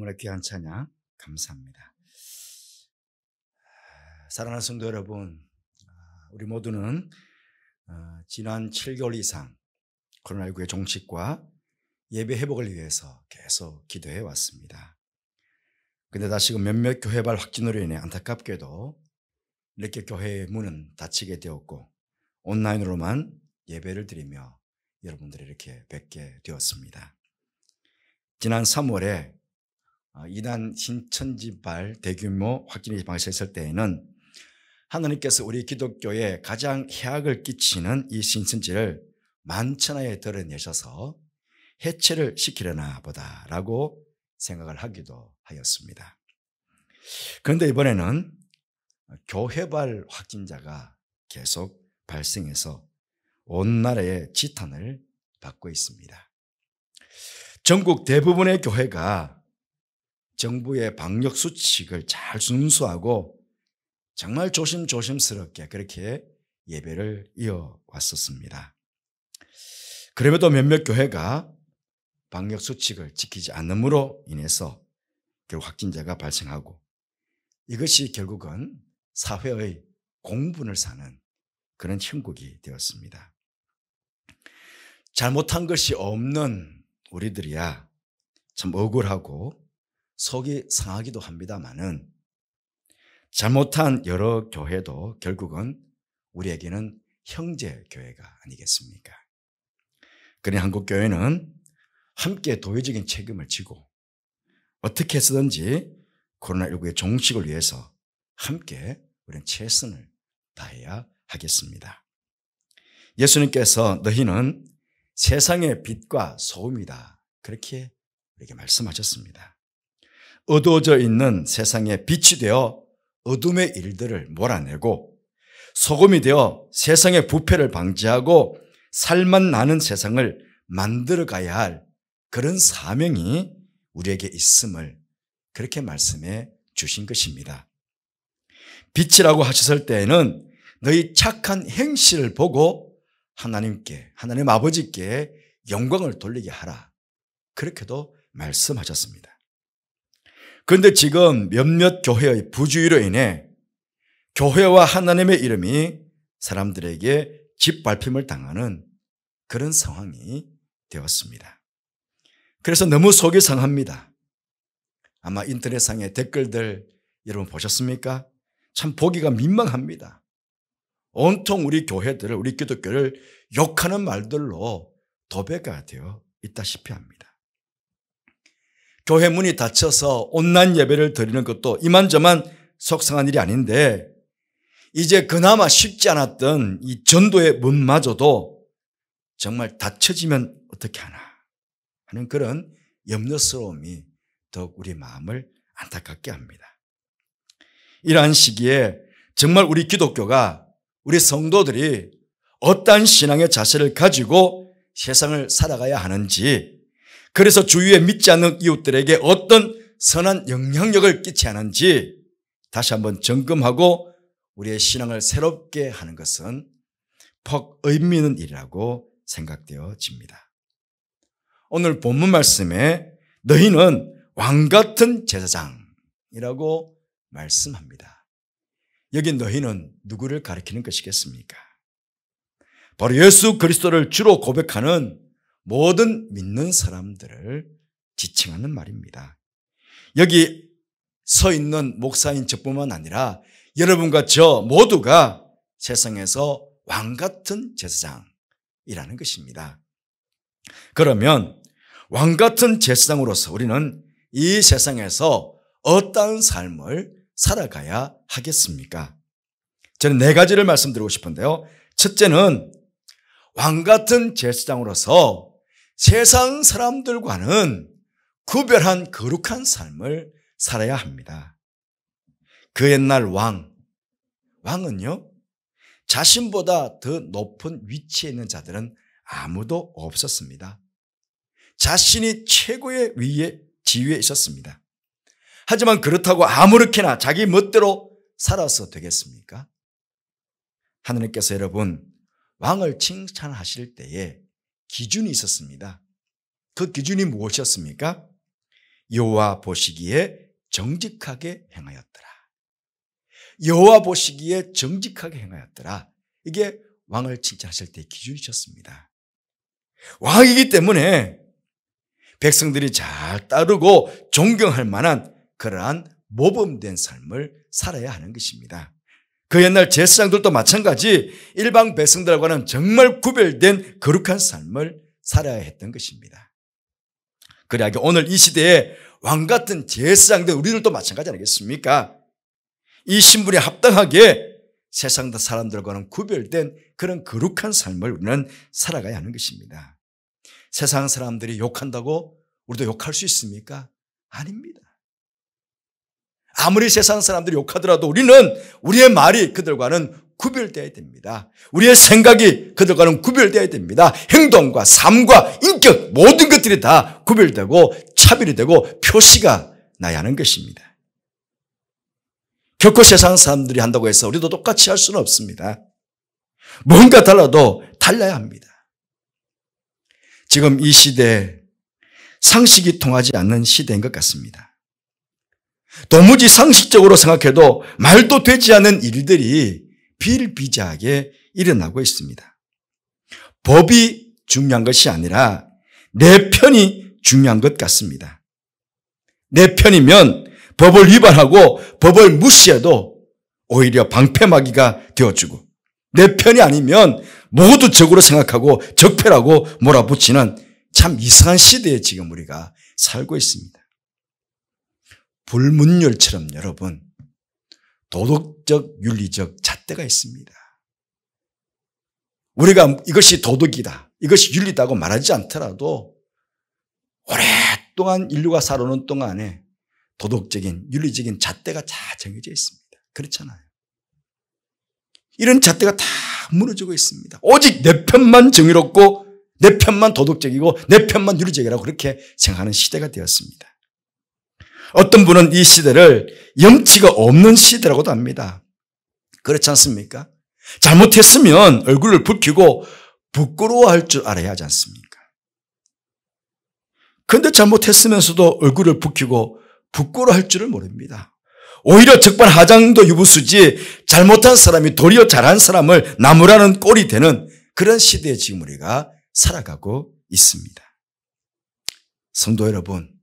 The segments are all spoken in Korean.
너무나 귀한 찬양 감사합니다. 사랑하는 성도 여러분, 우리 모두는 지난 7개월 이상 코로나19의 종식과 예배 회복을 위해서 계속 기도해 왔습니다. 그런데 다시금 몇몇 교회발 확진으로 인해 안타깝게도 이렇게 교회의 문은 닫히게 되었고 온라인으로만 예배를 드리며 여러분들이 이렇게 뵙게 되었습니다. 지난 3월에 이단 신천지발 대규모 확진이 발생했을 때에는 하나님께서 우리 기독교에 가장 해악을 끼치는 이 신천지를 만천하에 드러내셔서 해체를 시키려나 보다라고 생각을 하기도 하였습니다. 그런데 이번에는 교회발 확진자가 계속 발생해서 온 나라의 지탄을 받고 있습니다. 전국 대부분의 교회가 정부의 방역 수칙을 잘 준수하고 정말 조심스럽게 그렇게 예배를 이어왔었습니다. 그럼에도 몇몇 교회가 방역 수칙을 지키지 않음으로 인해서 결국 확진자가 발생하고 이것이 결국은 사회의 공분을 사는 그런 형국이 되었습니다. 잘못한 것이 없는 우리들이야 참 억울하고 속이 상하기도 합니다마는 잘못한 여러 교회도 결국은 우리에게는 형제 교회가 아니겠습니까? 그러니 한국교회는 함께 도의적인 책임을 지고 어떻게 해서든지 코로나19의 종식을 위해서 함께 우리는 최선을 다해야 하겠습니다. 예수님께서 너희는 세상의 빛과 소금이다 그렇게 우리에게 말씀하셨습니다. 어두워져 있는 세상에 빛이 되어 어둠의 일들을 몰아내고 소금이 되어 세상의 부패를 방지하고 살맛 나는 세상을 만들어 가야 할 그런 사명이 우리에게 있음을 그렇게 말씀해 주신 것입니다. 빛이라고 하셨을 때에는 너희 착한 행실을 보고 하나님께, 하나님 아버지께 영광을 돌리게 하라 그렇게도 말씀하셨습니다. 그런데 지금 몇몇 교회의 부주의로 인해 교회와 하나님의 이름이 사람들에게 짓밟힘을 당하는 그런 상황이 되었습니다. 그래서 너무 속이 상합니다. 아마 인터넷상의 댓글들 여러분 보셨습니까? 참 보기가 민망합니다. 온통 우리 교회들을, 우리 기독교를 욕하는 말들로 도배가 되어 있다시피 합니다. 교회 문이 닫혀서 온라인 예배를 드리는 것도 이만저만 속상한 일이 아닌데 이제 그나마 쉽지 않았던 이 전도의 문마저도 정말 닫혀지면 어떻게 하나 하는 그런 염려스러움이 더욱 우리 마음을 안타깝게 합니다. 이러한 시기에 정말 우리 기독교가, 우리 성도들이 어떠한 신앙의 자세를 가지고 세상을 살아가야 하는지, 그래서 주위에 믿지 않는 이웃들에게 어떤 선한 영향력을 끼쳐야 하는지 다시 한번 점검하고 우리의 신앙을 새롭게 하는 것은 퍽 의미 있는 일이라고 생각되어집니다. 오늘 본문 말씀에 너희는 왕같은 제사장이라고 말씀합니다. 여기 너희는 누구를 가리키는 것이겠습니까? 바로 예수 그리스도를 주로 고백하는 모든 믿는 사람들을 지칭하는 말입니다. 여기 서 있는 목사인 저뿐만 아니라 여러분과 저 모두가 세상에서 왕같은 제사장이라는 것입니다. 그러면 왕같은 제사장으로서 우리는 이 세상에서 어떠한 삶을 살아가야 하겠습니까? 저는 4가지를 말씀드리고 싶은데요. 첫째는 왕같은 제사장으로서 세상 사람들과는 구별한 거룩한 삶을 살아야 합니다. 그 옛날 왕은요, 자신보다 더 높은 위치에 있는 자들은 아무도 없었습니다. 자신이 최고의 지위에 있었습니다. 하지만 그렇다고 아무렇게나 자기 멋대로 살아서 되겠습니까? 하나님께서 여러분 왕을 칭찬하실 때에 기준이 있었습니다. 그 기준이 무엇이었습니까? 여호와 보시기에 정직하게 행하였더라. 여호와 보시기에 정직하게 행하였더라. 이게 왕을 칭찬하실 때의 기준이셨습니다. 왕이기 때문에 백성들이 잘 따르고 존경할 만한 그러한 모범된 삶을 살아야 하는 것입니다. 그 옛날 제사장들도 마찬가지 일반 백성들과는 정말 구별된 거룩한 삶을 살아야 했던 것입니다. 그래야 오늘 이 시대에 왕 같은 제사장들 우리들도 마찬가지 아니겠습니까? 이 신분에 합당하게 세상 사람들과는 구별된 그런 거룩한 삶을 우리는 살아가야 하는 것입니다. 세상 사람들이 욕한다고 우리도 욕할 수 있습니까? 아닙니다. 아무리 세상 사람들이 욕하더라도 우리는 우리의 말이 그들과는 구별되어야 됩니다. 우리의 생각이 그들과는 구별되어야 됩니다. 행동과 삶과 인격 모든 것들이 다 구별되고 차별이 되고 표시가 나야 하는 것입니다. 결코 세상 사람들이 한다고 해서 우리도 똑같이 할 수는 없습니다. 뭔가 달라도 달라야 합니다. 지금 이 시대에 상식이 통하지 않는 시대인 것 같습니다. 도무지 상식적으로 생각해도 말도 되지 않는 일들이 비일비재하게 일어나고 있습니다. 법이 중요한 것이 아니라 내 편이 중요한 것 같습니다. 내 편이면 법을 위반하고 법을 무시해도 오히려 방패막이가 되어주고 내 편이 아니면 모두 적으로 생각하고 적폐라고 몰아붙이는 참 이상한 시대에 지금 우리가 살고 있습니다. 불문율처럼 여러분 도덕적 윤리적 잣대가 있습니다. 우리가 이것이 도덕이다 이것이 윤리다고 말하지 않더라도 오랫동안 인류가 살아오는 동안에 도덕적인 윤리적인 잣대가 다 정해져 있습니다. 그렇잖아요. 이런 잣대가 다 무너지고 있습니다. 오직 내 편만 정의롭고 내 편만 도덕적이고 내 편만 윤리적이라고 그렇게 생각하는 시대가 되었습니다. 어떤 분은 이 시대를 염치가 없는 시대라고도 합니다. 그렇지 않습니까? 잘못했으면 얼굴을 붉히고 부끄러워할 줄 알아야 하지 않습니까? 그런데 잘못했으면서도 얼굴을 붉히고 부끄러워할 줄을 모릅니다. 오히려 적반하장도 유부수지 잘못한 사람이 도리어 잘한 사람을 나무라는 꼴이 되는 그런 시대에 지금 우리가 살아가고 있습니다. 성도 여러분,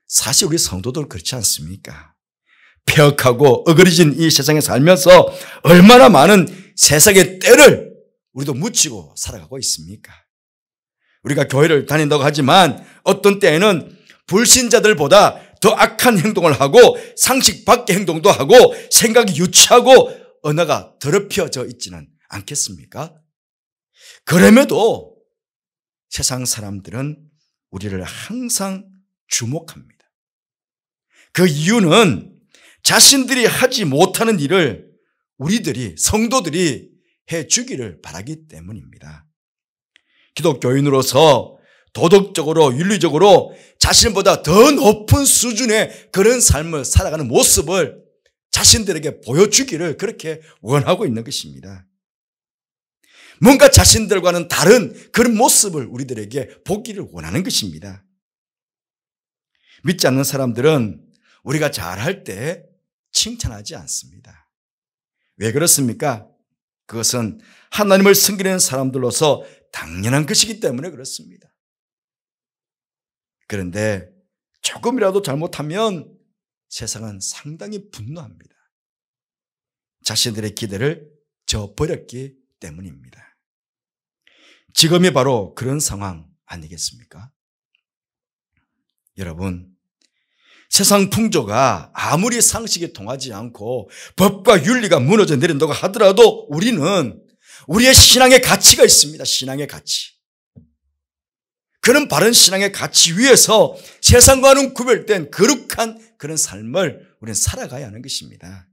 사실 우리 성도들 그렇지 않습니까? 폐역하고 어그러진 이 세상에 살면서 얼마나 많은 세상의 때를 우리도 묻히고 살아가고 있습니까? 우리가 교회를 다닌다고 하지만 어떤 때에는 불신자들보다 더 악한 행동을 하고 상식 밖의 행동도 하고 생각이 유치하고 언어가 더럽혀져 있지는 않겠습니까? 그럼에도 세상 사람들은 우리를 항상 주목합니다. 그 이유는 자신들이 하지 못하는 일을 우리들이 성도들이 해주기를 바라기 때문입니다. 기독교인으로서 도덕적으로 윤리적으로 자신보다 더 높은 수준의 그런 삶을 살아가는 모습을 자신들에게 보여주기를 그렇게 원하고 있는 것입니다. 뭔가 자신들과는 다른 그런 모습을 우리들에게 보기를 원하는 것입니다. 믿지 않는 사람들은 우리가 잘할 때 칭찬하지 않습니다. 왜 그렇습니까? 그것은 하나님을 섬기는 사람들로서 당연한 것이기 때문에 그렇습니다. 그런데 조금이라도 잘못하면 세상은 상당히 분노합니다. 자신들의 기대를 저버렸기 때문입니다. 지금이 바로 그런 상황 아니겠습니까? 여러분, 세상 풍조가 아무리 상식이 통하지 않고 법과 윤리가 무너져 내린다고 하더라도 우리는 우리의 신앙의 가치가 있습니다. 신앙의 가치. 그런 바른 신앙의 가치 위에서 세상과는 구별된 거룩한 그런 삶을 우리는 살아가야 하는 것입니다.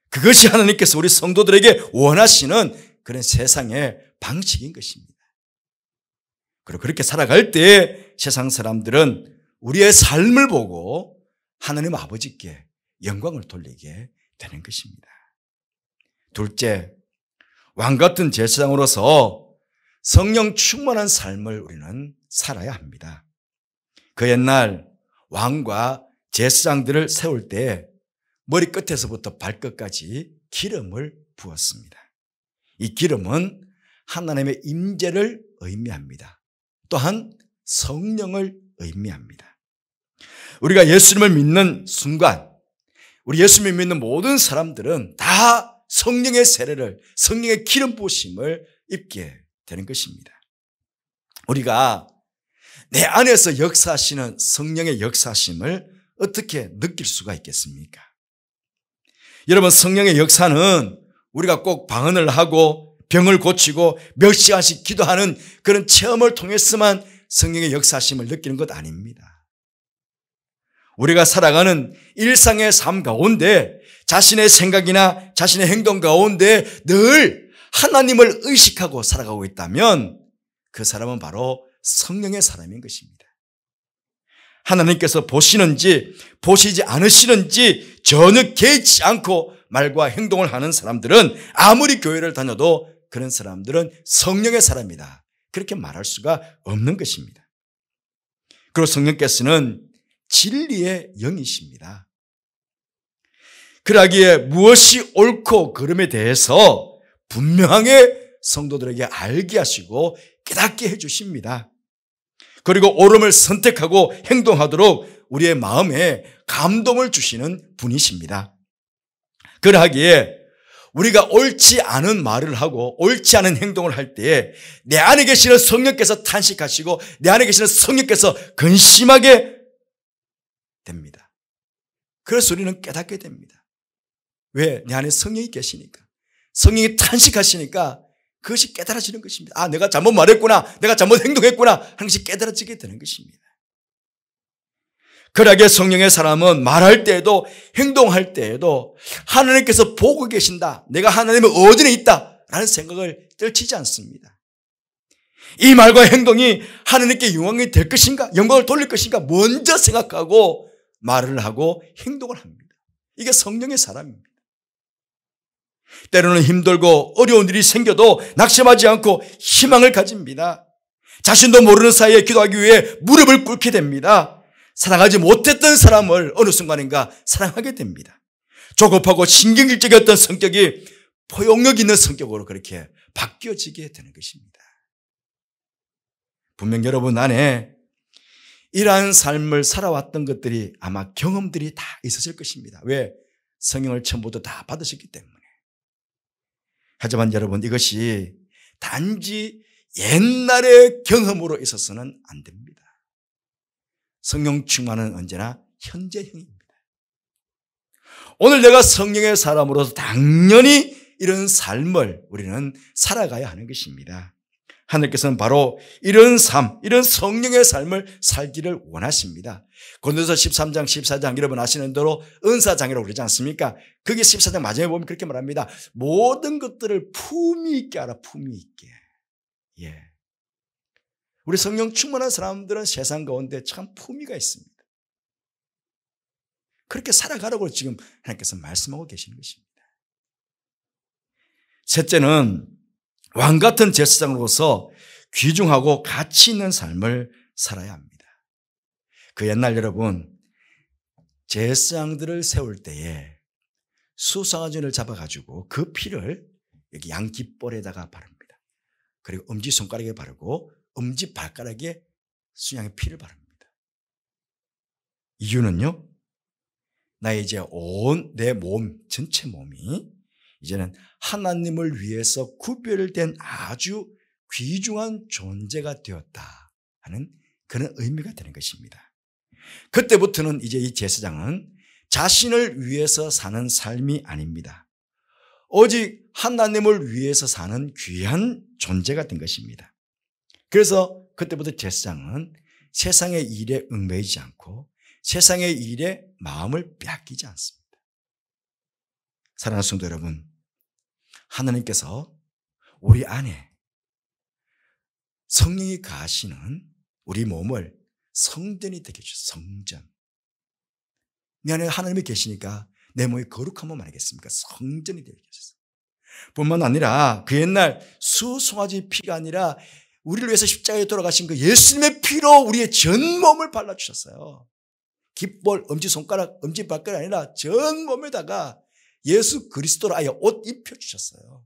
그것이 하나님께서 우리 성도들에게 원하시는 그런 세상의 방식인 것입니다. 그리고 그렇게 살아갈 때 세상 사람들은 우리의 삶을 보고 하나님 아버지께 영광을 돌리게 되는 것입니다. 둘째, 왕 같은 제사장으로서 성령 충만한 삶을 우리는 살아야 합니다. 그 옛날 왕과 제사장들을 세울 때 머리 끝에서부터 발끝까지 기름을 부었습니다. 이 기름은 하나님의 임재를 의미합니다. 또한 성령을 의미합니다. 우리가 예수님을 믿는 순간, 우리 예수님을 믿는 모든 사람들은 다 성령의 세례를, 성령의 기름 부으심을 입게 되는 것입니다. 우리가 내 안에서 역사하시는 성령의 역사하심을 어떻게 느낄 수가 있겠습니까? 여러분, 성령의 역사는 우리가 꼭 방언을 하고 병을 고치고 몇 시간씩 기도하는 그런 체험을 통해서만 성령의 역사하심을 느끼는 것 아닙니다. 우리가 살아가는 일상의 삶 가운데 자신의 생각이나 자신의 행동 가운데 늘 하나님을 의식하고 살아가고 있다면 그 사람은 바로 성령의 사람인 것입니다. 하나님께서 보시는지 보시지 않으시는지 전혀 개의치 않고 말과 행동을 하는 사람들은 아무리 교회를 다녀도 그런 사람들은 성령의 사람이다, 그렇게 말할 수가 없는 것입니다. 그리고 성령께서는 진리의 영이십니다. 그러기에 무엇이 옳고 그름에 대해서 분명하게 성도들에게 알게 하시고 깨닫게 해주십니다. 그리고 옳음을 선택하고 행동하도록 우리의 마음에 감동을 주시는 분이십니다. 그러하기에 우리가 옳지 않은 말을 하고 옳지 않은 행동을 할 때에 내 안에 계시는 성령께서 탄식하시고 내 안에 계시는 성령께서 근심하게 됩니다. 그래서 우리는 깨닫게 됩니다. 왜? 내 안에 성령이 계시니까. 성령이 탄식하시니까 그것이 깨달아지는 것입니다. 아, 내가 잘못 말했구나, 내가 잘못 행동했구나 하는 것이 깨달아지게 되는 것입니다. 그러기에 성령의 사람은 말할 때에도 행동할 때에도 하나님께서 보고 계신다, 내가 하나님의 어디에 있다라는 생각을 떨치지 않습니다. 이 말과 행동이 하나님께 영광이 될 것인가, 영광을 돌릴 것인가 먼저 생각하고 말을 하고 행동을 합니다. 이게 성령의 사람입니다. 때로는 힘들고 어려운 일이 생겨도 낙심하지 않고 희망을 가집니다. 자신도 모르는 사이에 기도하기 위해 무릎을 꿇게 됩니다. 사랑하지 못했던 사람을 어느 순간인가 사랑하게 됩니다. 조급하고 신경질적이었던 성격이 포용력 있는 성격으로 그렇게 바뀌어지게 되는 것입니다. 분명 여러분 안에 이러한 삶을 살아왔던 것들이 아마 경험들이 다 있으실 것입니다. 왜? 성령을 처음부터 다 받으셨기 때문에. 하지만 여러분, 이것이 단지 옛날의 경험으로 있어서는 안 됩니다. 성령 충만은 언제나 현재형입니다. 오늘 내가 성령의 사람으로서 당연히 이런 삶을 우리는 살아가야 하는 것입니다. 하나님께서는 바로 이런 삶, 이런 성령의 삶을 살기를 원하십니다. 고린도서 13장, 14장 여러분 아시는 대로 은사장이라고 그러지 않습니까? 거기 14장 마지막에 보면 그렇게 말합니다. 모든 것들을 품위 있게 알아, 품위 있게. 예. 우리 성령 충만한 사람들은 세상 가운데 참 품위가 있습니다. 그렇게 살아가라고 지금 하나님께서 말씀하고 계시는 것입니다. 셋째는 왕 같은 제사장으로서 귀중하고 가치 있는 삶을 살아야 합니다. 그 옛날 여러분, 제사장들을 세울 때에 수송아지를 잡아가지고 그 피를 여기 양깃볼에다가 바릅니다. 그리고 엄지손가락에 바르고 엄지발가락에 순양의 피를 바릅니다. 이유는요, 나의 이제 온 내 몸, 전체 몸이 이제는 하나님을 위해서 구별된 아주 귀중한 존재가 되었다 하는 그런 의미가 되는 것입니다. 그때부터는 이제 이 제사장은 자신을 위해서 사는 삶이 아닙니다. 오직 하나님을 위해서 사는 귀한 존재가 된 것입니다. 그래서 그때부터 제사장은 세상의 일에 얽매이지 않고 세상의 일에 마음을 빼앗기지 않습니다. 사랑하는 성도 여러분, 하나님께서 우리 안에 성령이 가시는 우리 몸을 성전이 되게 해주셔서 성전. 내 안에 하나님이 계시니까 내 몸이 거룩한 몸 아니겠습니까? 성전이 되게 해주셔서. 뿐만 아니라 그 옛날 수송아지 피가 아니라 우리를 위해서 십자가에 돌아가신 그 예수님의 피로 우리의 전 몸을 발라주셨어요. 깃볼, 엄지손가락, 엄지발가락이 아니라 전 몸에다가 예수 그리스도를 아예 옷 입혀주셨어요.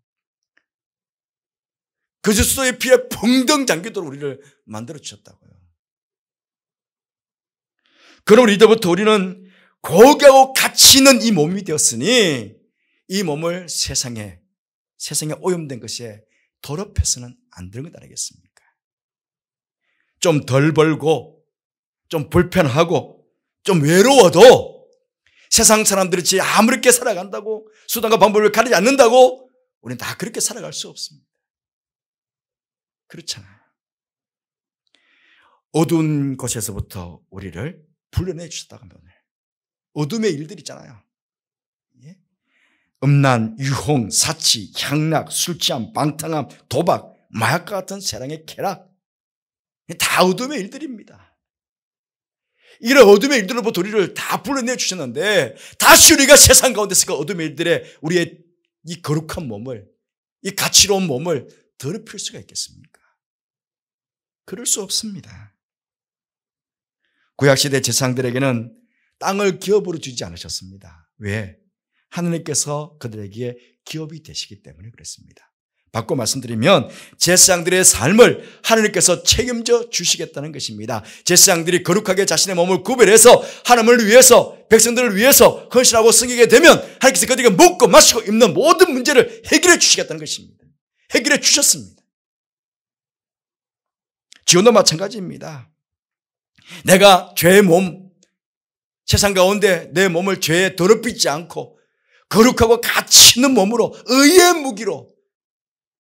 그리스도의 피에 펑덩 잠기도록 우리를 만들어주셨다고요. 그럼 이제부터 우리는 고귀하고 가치 있는 이 몸이 되었으니 이 몸을 세상에 오염된 것에 더럽혀서는 안 되는 것 아니겠습니까? 좀 덜 벌고 좀 불편하고 좀 외로워도 세상 사람들이 아무렇게 살아간다고 수단과 방법을 가리지 않는다고 우리는 다 그렇게 살아갈 수 없습니다. 그렇잖아요. 어두운 곳에서부터 우리를 불러내 주셨다고 하면 어둠의 일들 있잖아요. 음란, 유혹, 사치, 향락, 술취함, 방탕함, 도박, 마약과 같은 세상의 쾌락 다 어둠의 일들입니다. 이런 어둠의 일들로부터 우리를 다 불러내 주셨는데 다시 우리가 세상 가운데서 그 어둠의 일들에 우리의 이 거룩한 몸을, 이 가치로운 몸을 더럽힐 수가 있겠습니까? 그럴 수 없습니다. 구약시대 제사장들에게는 땅을 기업으로 주지 않으셨습니다. 왜? 하느님께서 그들에게 기업이 되시기 때문에 그랬습니다. 바꿔 말씀드리면 제사장들의 삶을 하느님께서 책임져 주시겠다는 것입니다. 제사장들이 거룩하게 자신의 몸을 구별해서 하나님을 위해서, 백성들을 위해서 헌신하고 섬기게 되면 하나님께서 그들에게 먹고 마시고 입는 모든 문제를 해결해 주시겠다는 것입니다. 해결해 주셨습니다. 지금도 마찬가지입니다. 내가 죄의 몸, 세상 가운데 내 몸을 죄에 더럽히지 않고 거룩하고 가치 있는 몸으로 의의 무기로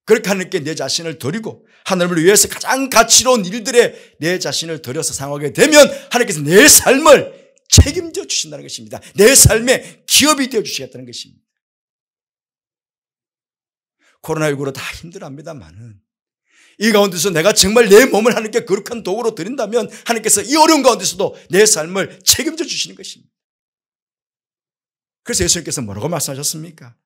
그렇게 하나님께 내 자신을 드리고 하나님을 위해서 가장 가치로운 일들에 내 자신을 드려서 사용하게 되면 하나님께서 내 삶을 책임져 주신다는 것입니다. 내 삶의 기업이 되어 주시겠다는 것입니다. 코로나19로 다 힘들어합니다만은 이 가운데서 내가 정말 내 몸을 하나님께 거룩한 도구로 드린다면 하나님께서 이 어려운 가운데서도 내 삶을 책임져 주시는 것입니다. 그래서 예수님께서 뭐라고 말씀하셨습니까?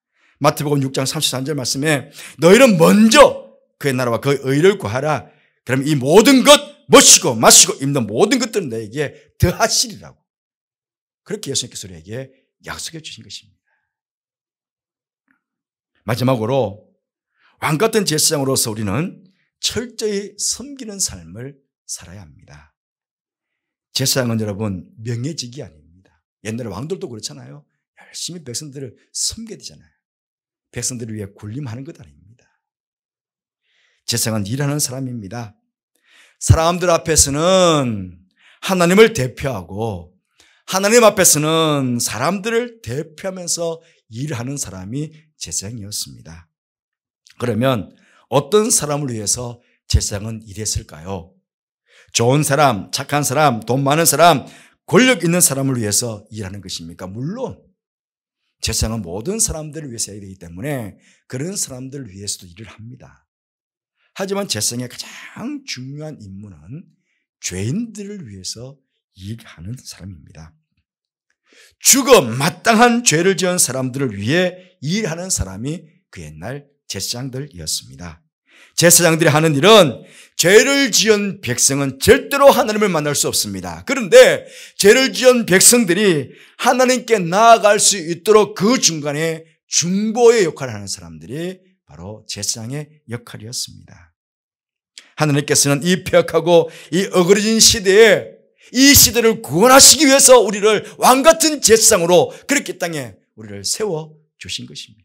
마태복음 6장 33절 말씀에 너희는 먼저 그의 나라와 그의 의를 구하라. 그럼 이 모든 것 먹시고 마시고 입는 모든 것들은 너에게 더하시리라고. 그렇게 예수님께서 우리에게 약속해 주신 것입니다. 마지막으로 왕같은 제사장으로서 우리는 철저히 섬기는 삶을 살아야 합니다. 제사장은 여러분 명예직이 아닙니다. 옛날에 왕들도 그렇잖아요. 열심히 백성들을 섬겨야 되잖아요. 백성들을 위해 군림하는 것 아닙니다. 제사장은 일하는 사람입니다. 사람들 앞에서는 하나님을 대표하고 하나님 앞에서는 사람들을 대표하면서 일하는 사람이 제사장이었습니다. 그러면 어떤 사람을 위해서 제사장은 일했을까요? 좋은 사람, 착한 사람, 돈 많은 사람, 권력 있는 사람을 위해서 일하는 것입니까? 물론 제사장은 모든 사람들을 위해서 해야 되기 때문에 그런 사람들을 위해서도 일을 합니다. 하지만 제사장의 가장 중요한 임무는 죄인들을 위해서 일하는 사람입니다. 죽어 마땅한 죄를 지은 사람들을 위해 일하는 사람이 그 옛날 제사장들이었습니다. 제사장들이 하는 일은 죄를 지은 백성은 절대로 하나님을 만날 수 없습니다. 그런데 죄를 지은 백성들이 하나님께 나아갈 수 있도록 그 중간에 중보의 역할을 하는 사람들이 바로 제사장의 역할이었습니다. 하나님께서는 이 폐역하고 이 어그러진 시대에 이 시대를 구원하시기 위해서 우리를 왕같은 제사장으로 그렇게 땅에 우리를 세워주신 것입니다.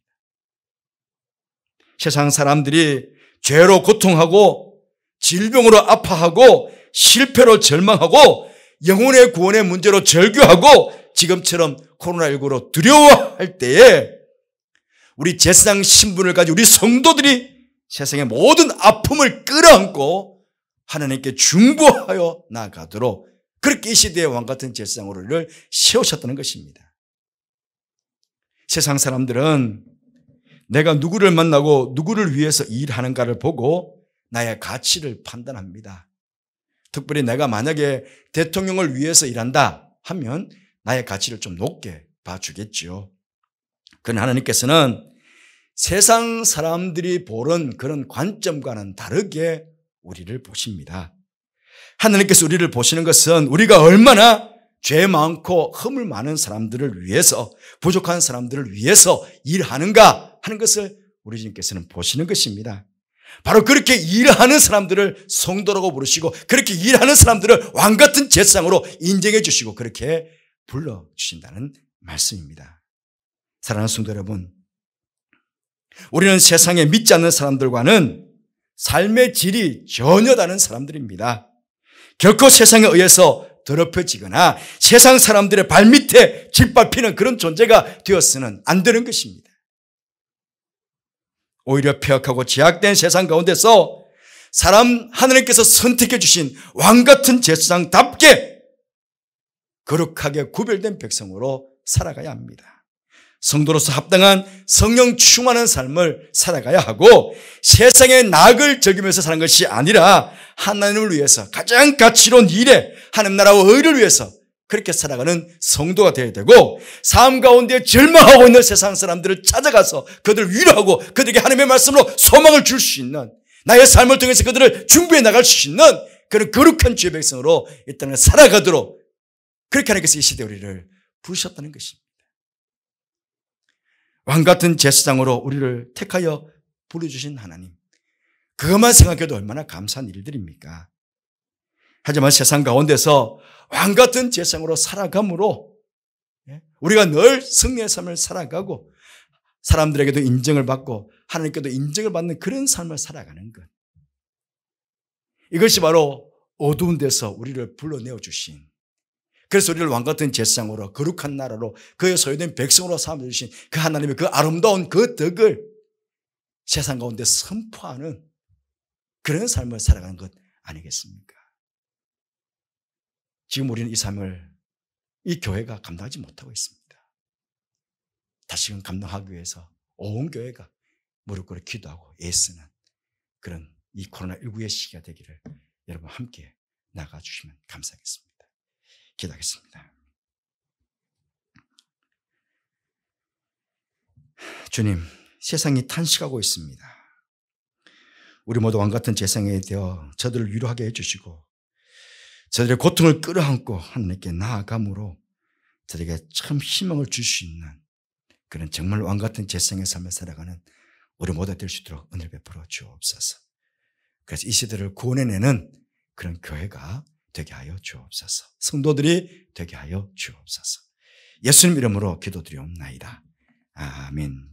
세상 사람들이 죄로 고통하고 질병으로 아파하고 실패로 절망하고 영혼의 구원의 문제로 절규하고 지금처럼 코로나19로 두려워할 때에 우리 제사장 신분을 가진 우리 성도들이 세상의 모든 아픔을 끌어안고 하나님께 중보하여 나아가도록 그렇게 이 시대의 왕같은 제사장으로 우리를 세우셨다는 것입니다. 세상 사람들은 내가 누구를 만나고 누구를 위해서 일하는가를 보고 나의 가치를 판단합니다. 특별히 내가 만약에 대통령을 위해서 일한다 하면 나의 가치를 좀 높게 봐주겠죠. 그러나 하나님께서는 세상 사람들이 보는 그런 관점과는 다르게 우리를 보십니다. 하나님께서 우리를 보시는 것은 우리가 얼마나 죄 많고 허물 많은 사람들을 위해서, 부족한 사람들을 위해서 일하는가 하는 것을 우리 주님께서는 보시는 것입니다. 바로 그렇게 일하는 사람들을 성도라고 부르시고, 그렇게 일하는 사람들을 왕같은 제사장으로 인정해 주시고, 그렇게 불러주신다는 말씀입니다. 사랑하는 성도 여러분, 우리는 세상에 믿지 않는 사람들과는 삶의 질이 전혀 다른 사람들입니다. 결코 세상에 의해서 더럽혀지거나 세상 사람들의 발밑에 짓밟히는 그런 존재가 되어서는 안 되는 것입니다. 오히려 폐역하고 제약된 세상 가운데서 하나님께서 선택해 주신 왕같은 제사장답게 거룩하게 구별된 백성으로 살아가야 합니다. 성도로서 합당한 성령 충만한 삶을 살아가야 하고, 세상의 낙을 적이면서 사는 것이 아니라 하나님을 위해서 가장 가치로운 일에 하나님 나라와 의를 위해서 그렇게 살아가는 성도가 되어야 되고, 삶 가운데 절망하고 있는 세상 사람들을 찾아가서 그들을 위로하고 그들에게 하나님의 말씀으로 소망을 줄 수 있는, 나의 삶을 통해서 그들을 준비해 나갈 수 있는 그런 거룩한 주의 백성으로 이 땅을 살아가도록 그렇게 하나님께서 이 시대 우리를 부르셨다는 것입니다. 왕같은 제사장으로 우리를 택하여 부르주신 하나님, 그것만 생각해도 얼마나 감사한 일들입니까? 하지만 세상 가운데서 왕같은 제사장으로 살아감으로 우리가 늘 승리의 삶을 살아가고 사람들에게도 인정을 받고 하나님께도 인정을 받는 그런 삶을 살아가는 것, 이것이 바로 어두운 데서 우리를 불러내어 주신, 그래서 우리를 왕같은 제사장으로 거룩한 나라로 그의 소유된 백성으로 삼아주신 그 하나님의 그 아름다운 그 덕을 세상 가운데 선포하는 그런 삶을 살아가는 것 아니겠습니까? 지금 우리는 이 삶을 이 교회가 감당하지 못하고 있습니다. 다시금 감당하기 위해서 온 교회가 무릎 꿇어 기도하고 애쓰는 그런 이 코로나19의 시기가 되기를 여러분 함께 나가주시면 감사하겠습니다. 기도하겠습니다. 주님, 세상이 탄식하고 있습니다. 우리 모두 왕같은 제사장이 되어 저들을 위로하게 해주시고 저들의 고통을 끌어안고 하나님께 나아감으로 저들에게 참 희망을 줄 수 있는 그런 정말 왕같은 제사장의 삶을 살아가는 우리 모두 될 수 있도록 은혜를 베풀어 주옵소서. 그래서 이 시대를 구원해내는 그런 교회가 되게 하여 주옵소서. 성도들이 되게 하여 주옵소서. 예수님 이름으로 기도드리옵나이다. 아멘.